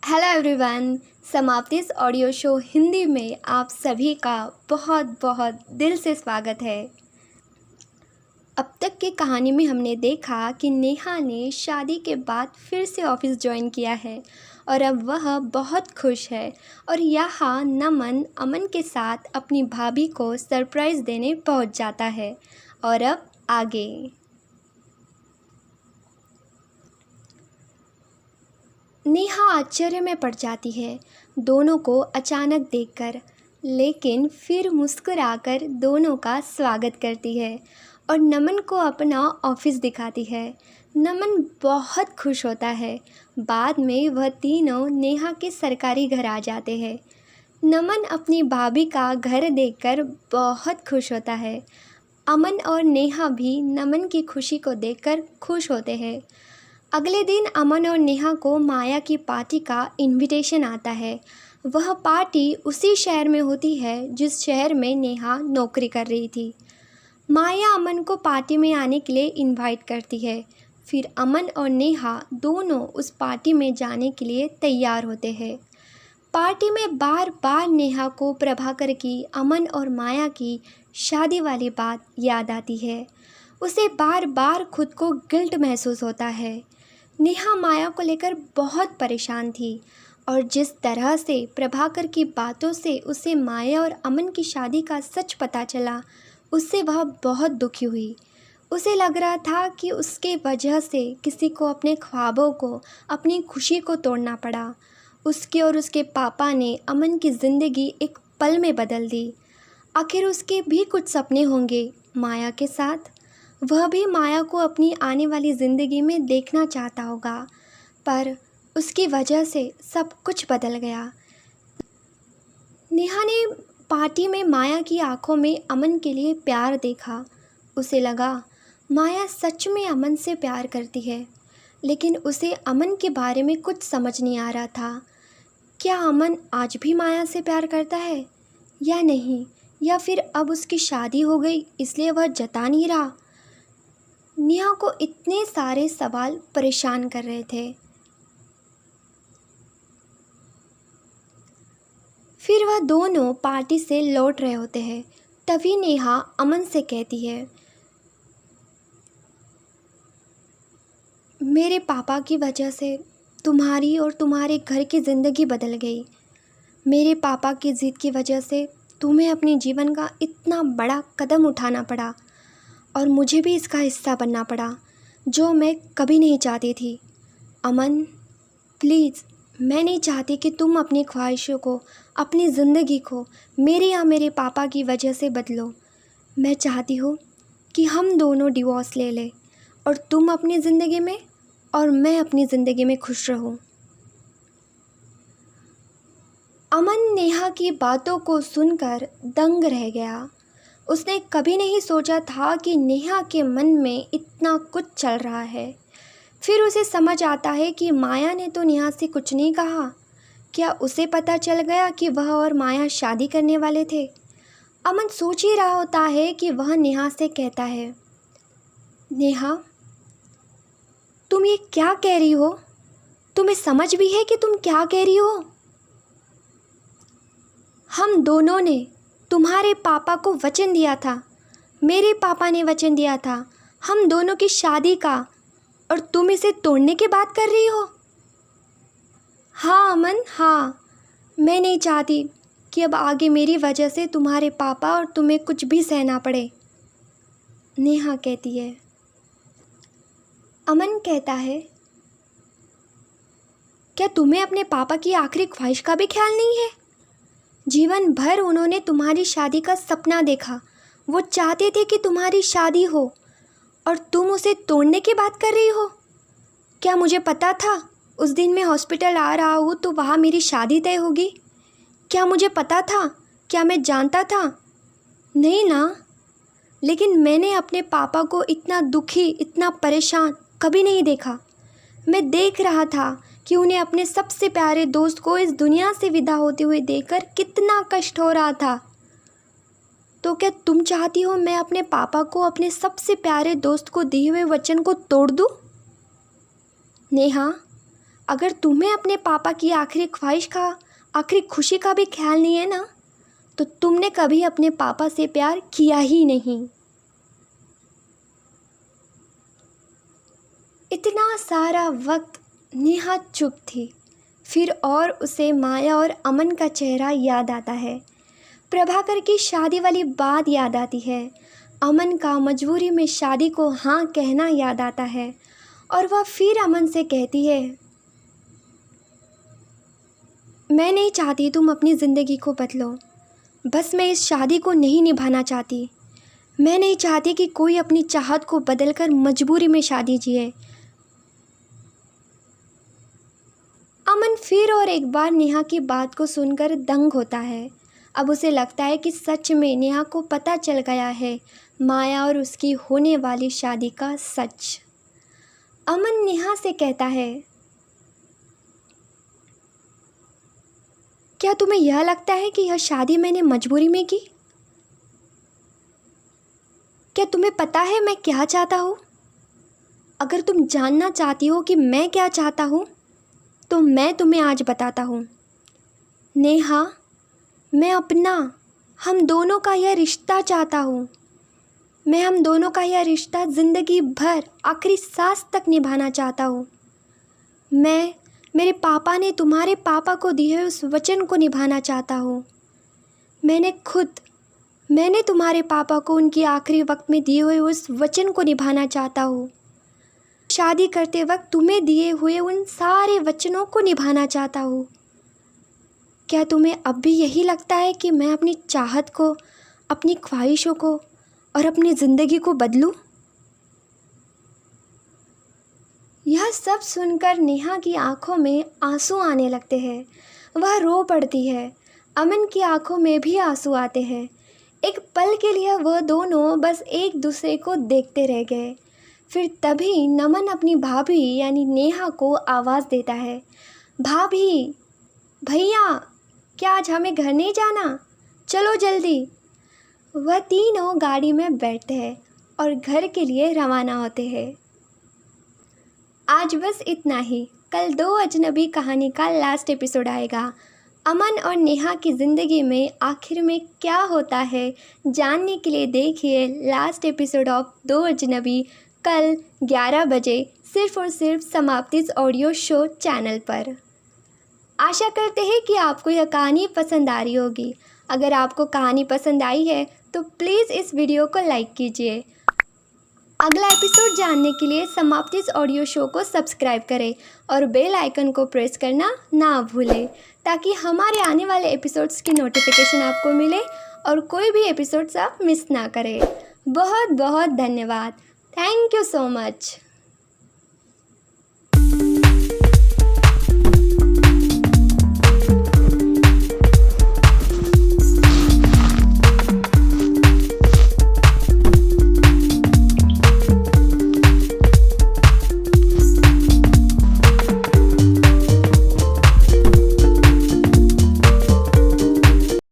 Hello everyone. समाप्ति इस audio show Hindi में आप सभी का बहुत बहुत दिल से स्वागत है। अब तक की कहानी में हमने देखा कि नेहा ने शादी के बाद फिर से ऑफिस ज्वाइन किया है और अब वह बहुत खुश है और यहाँ नमन अमन के साथ अपनी भाभी को सरप्राइज़ देने पहुँच जाता है। और अब आगे नेहा आश्चर्य में पड़ जाती है दोनों को अचानक देखकर, लेकिन फिर मुस्कुराकर दोनों का स्वागत करती है और नमन को अपना ऑफिस दिखाती है। नमन बहुत खुश होता है। बाद में वह तीनों नेहा के सरकारी घर आ जाते हैं। नमन अपनी भाभी का घर देखकर बहुत खुश होता है। अमन और नेहा भी नमन की खुशी को देखकर खुश होते हैं। अगले दिन अमन और नेहा को माया की पार्टी का इनविटेशन आता है। वह पार्टी उसी शहर में होती है जिस शहर में नेहा नौकरी कर रही थी। माया अमन को पार्टी में आने के लिए इनवाइट करती है। फिर अमन और नेहा दोनों उस पार्टी में जाने के लिए तैयार होते हैं। पार्टी में बार बार नेहा को प्रभाकर की, अमन और माया की शादी वाली बात याद आती है। उसे बार बार खुद को गिल्ट महसूस होता है। नेहा माया को लेकर बहुत परेशान थी और जिस तरह से प्रभाकर की बातों से उसे माया और अमन की शादी का सच पता चला, उससे वह बहुत दुखी हुई। उसे लग रहा था कि उसके वजह से किसी को अपने ख्वाबों को, अपनी खुशी को तोड़ना पड़ा। उसके और उसके पापा ने अमन की ज़िंदगी एक पल में बदल दी। आखिर उसके भी कुछ सपने होंगे माया के साथ। वह भी माया को अपनी आने वाली ज़िंदगी में देखना चाहता होगा, पर उसकी वजह से सब कुछ बदल गया। नेहा ने पार्टी में माया की आंखों में अमन के लिए प्यार देखा। उसे लगा माया सच में अमन से प्यार करती है, लेकिन उसे अमन के बारे में कुछ समझ नहीं आ रहा था। क्या अमन आज भी माया से प्यार करता है या नहीं, या फिर अब उसकी शादी हो गई इसलिए वह जता नहीं रहा। नेहा को इतने सारे सवाल परेशान कर रहे थे। फिर वह दोनों पार्टी से लौट रहे होते हैं। तभी नेहा अमन से कहती है, मेरे पापा की वजह से तुम्हारी और तुम्हारे घर की ज़िंदगी बदल गई। मेरे पापा की ज़िद की वजह से तुम्हें अपने जीवन का इतना बड़ा कदम उठाना पड़ा और मुझे भी इसका हिस्सा बनना पड़ा, जो मैं कभी नहीं चाहती थी। अमन प्लीज़, मैं नहीं चाहती कि तुम अपनी ख्वाहिशों को, अपनी ज़िंदगी को मेरे या मेरे पापा की वजह से बदलो। मैं चाहती हूँ कि हम दोनों डिवोर्स ले लें और तुम अपनी ज़िंदगी में और मैं अपनी ज़िंदगी में खुश रहूँ। अमन नेहा की बातों को सुनकर दंग रह गया। उसने कभी नहीं सोचा था कि नेहा के मन में इतना कुछ चल रहा है। फिर उसे समझ आता है कि माया ने तो नेहा से कुछ नहीं कहा। क्या उसे पता चल गया कि वह और माया शादी करने वाले थे? अमन सोच ही रहा होता है कि वह नेहा से कहता है, नेहा, तुम ये क्या कह रही हो? तुम्हें समझ भी है कि तुम क्या कह रही हो? हम दोनों ने तुम्हारे पापा को वचन दिया था, मेरे पापा ने वचन दिया था हम दोनों की शादी का, और तुम इसे तोड़ने की बात कर रही हो? हाँ अमन, हाँ, मैं नहीं चाहती कि अब आगे मेरी वजह से तुम्हारे पापा और तुम्हें कुछ भी सहना पड़े, नेहा कहती है। अमन कहता है, क्या तुम्हें अपने पापा की आखिरी ख्वाहिश का भी ख्याल नहीं है? जीवन भर उन्होंने तुम्हारी शादी का सपना देखा। वो चाहते थे कि तुम्हारी शादी हो और तुम उसे तोड़ने की बात कर रही हो। क्या मुझे पता था उस दिन मैं हॉस्पिटल आ रहा हूँ तो वहाँ मेरी शादी तय होगी? क्या मुझे पता था? क्या मैं जानता था? नहीं ना। लेकिन मैंने अपने पापा को इतना दुखी, इतना परेशान कभी नहीं देखा। मैं देख रहा था कि उन्हें अपने सबसे प्यारे दोस्त को इस दुनिया से विदा होते हुए देखकर कितना कष्ट हो रहा था। तो क्या तुम चाहती हो मैं अपने पापा को, अपने सबसे प्यारे दोस्त को दिए हुए वचन को तोड़ दूं? नेहा, अगर तुम्हें अपने पापा की आखिरी ख्वाहिश का, आखिरी खुशी का भी ख्याल नहीं है ना, तो तुमने कभी अपने पापा से प्यार किया ही नहीं। इतना सारा वक्त नेहा चुप थी। फिर और उसे माया और अमन का चेहरा याद आता है। प्रभाकर की शादी वाली बात याद आती है। अमन का मजबूरी में शादी को हाँ कहना याद आता है और वह फिर अमन से कहती है, मैं नहीं चाहती तुम अपनी ज़िंदगी को बदलो, बस मैं इस शादी को नहीं निभाना चाहती। मैं नहीं चाहती कि कोई अपनी चाहत को बदलकर मजबूरी में शादी जिए। अमन फिर और एक बार नेहा की बात को सुनकर दंग होता है। अब उसे लगता है कि सच में नेहा को पता चल गया है माया और उसकी होने वाली शादी का सच। अमन नेहा से कहता है, क्या तुम्हें यह लगता है कि यह शादी मैंने मजबूरी में की? क्या तुम्हें पता है मैं क्या चाहता हूँ? अगर तुम जानना चाहती हो कि मैं क्या चाहता हूँ, तो मैं तुम्हें आज बताता हूँ। नेहा, मैं अपना, हम दोनों का यह रिश्ता चाहता हूँ। मैं हम दोनों का यह रिश्ता ज़िंदगी भर आखिरी सांस तक निभाना चाहता हूँ। मैं मेरे पापा ने तुम्हारे पापा को दिए हुए उस वचन को निभाना चाहता हूँ। मैंने तुम्हारे पापा को उनकी आखिरी वक्त में दिए हुए उस वचन को निभाना चाहता हूँ। शादी करते वक्त तुम्हें दिए हुए उन सारे वचनों को निभाना चाहता हूँ। क्या तुम्हें अब भी यही लगता है कि मैं अपनी चाहत को, अपनी ख्वाहिशों को और अपनी ज़िंदगी को बदलूं? यह सब सुनकर नेहा की आंखों में आंसू आने लगते हैं। वह रो पड़ती है। अमन की आंखों में भी आंसू आते हैं। एक पल के लिए वह दोनों बस एक दूसरे को देखते रह गए। फिर तभी नमन अपनी भाभी यानी नेहा को आवाज़ देता है, भाभी, भैया, क्या आज हमें घर नहीं जाना? चलो जल्दी। वह तीनों गाड़ी में बैठते हैं और घर के लिए रवाना होते हैं। आज बस इतना ही। कल 2 अजनबी कहानी का लास्ट एपिसोड आएगा। अमन और नेहा की ज़िंदगी में आखिर में क्या होता है जानने के लिए देखिए लास्ट एपिसोड ऑफ 2 अजनबी कल 11 बजे सिर्फ़ और सिर्फ समाप्तिज ऑडियो शो चैनल पर। आशा करते हैं कि आपको यह कहानी पसंद आ रही होगी। अगर आपको कहानी पसंद आई है तो प्लीज़ इस वीडियो को लाइक कीजिए। अगला एपिसोड जानने के लिए समाप्तिज ऑडियो शो को सब्सक्राइब करें और बेल आइकन को प्रेस करना ना भूलें, ताकि हमारे आने वाले एपिसोड्स की नोटिफिकेशन आपको मिले और कोई भी एपिसोड्स आप मिस ना करें। बहुत बहुत धन्यवाद। Thank you so much.